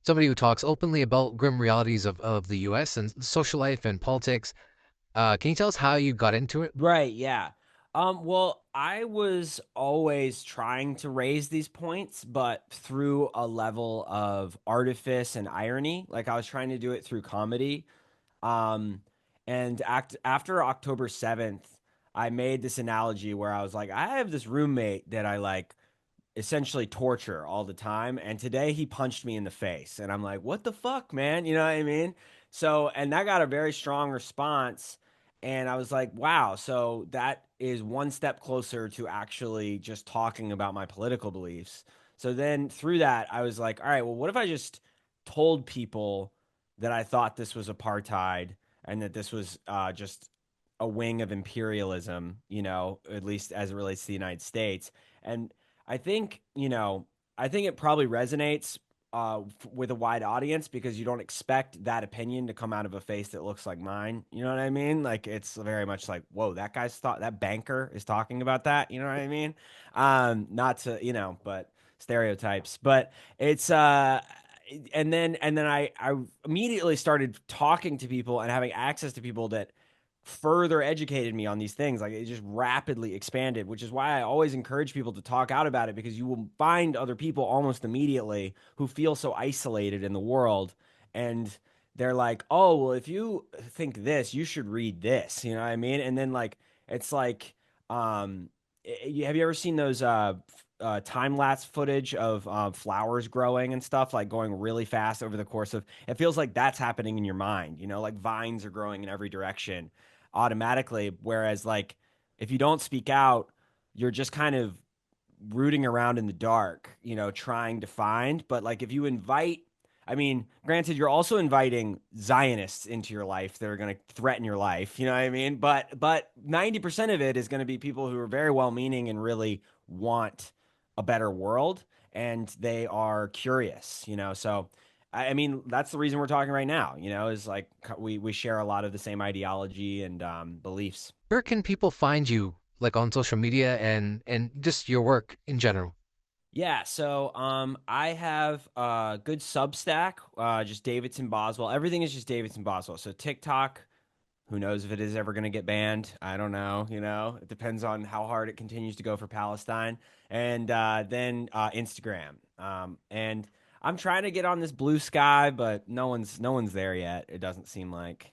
somebody who talks openly about grim realities of the US and social life and politics. Can you tell us how you got into it? Right, yeah. Well, I was always trying to raise these points, but through a level of artifice and irony. Like I was trying to do it through comedy. Um, and after October 7th, I made this analogy where I was like, I have this roommate that I like essentially torture all the time. And today he punched me in the face. And I'm like, what the fuck, man? You know what I mean? So, and that got a very strong response. And I was like, wow. So that is one step closer to actually just talking about my political beliefs. So then through that, I was like, all right, well, what if I just told people that I thought this was apartheid and that this was just a wing of imperialism, you know, at least as it relates to the United States. And I think, I think it probably resonates with a wide audience because you don't expect that opinion to come out of a face that looks like mine. You know what I mean? Like it's very much like, whoa, that banker is talking about that. You know what I mean? Not to, but stereotypes. But it's and then I immediately started talking to people and having access to people that further educated me on these things. Like it just rapidly expanded, which is why I always encourage people to talk out about it because you will find other people almost immediately who feel so isolated in the world. And they're like, oh, well, if you think this, you should read this. You know what I mean? And then like, it's like, um, have you ever seen those time lapse footage of flowers growing and stuff like going really fast over the course of it feels like that's happening in your mind, like vines are growing in every direction automatically. Whereas, like, if you don't speak out, you're just kind of rooting around in the dark, trying to find. But, like, if you invite, I mean, granted, you're also inviting Zionists into your life that are going to threaten your life. You know what I mean? But 90% of it is going to be people who are very well meaning and really want a better world and they are curious, So I mean, that's the reason we're talking right now, is like we share a lot of the same ideology and beliefs. Where can people find you, like on social media and just your work in general? Yeah, so I have a good Substack, just Davidson Boswell. Everything is just Davidson Boswell. So TikTok, who knows if it is ever going to get banned? I don't know. It depends on how hard it continues to go for Palestine. And then Instagram. And I'm trying to get on this blue sky, but no one's there yet. It doesn't seem like.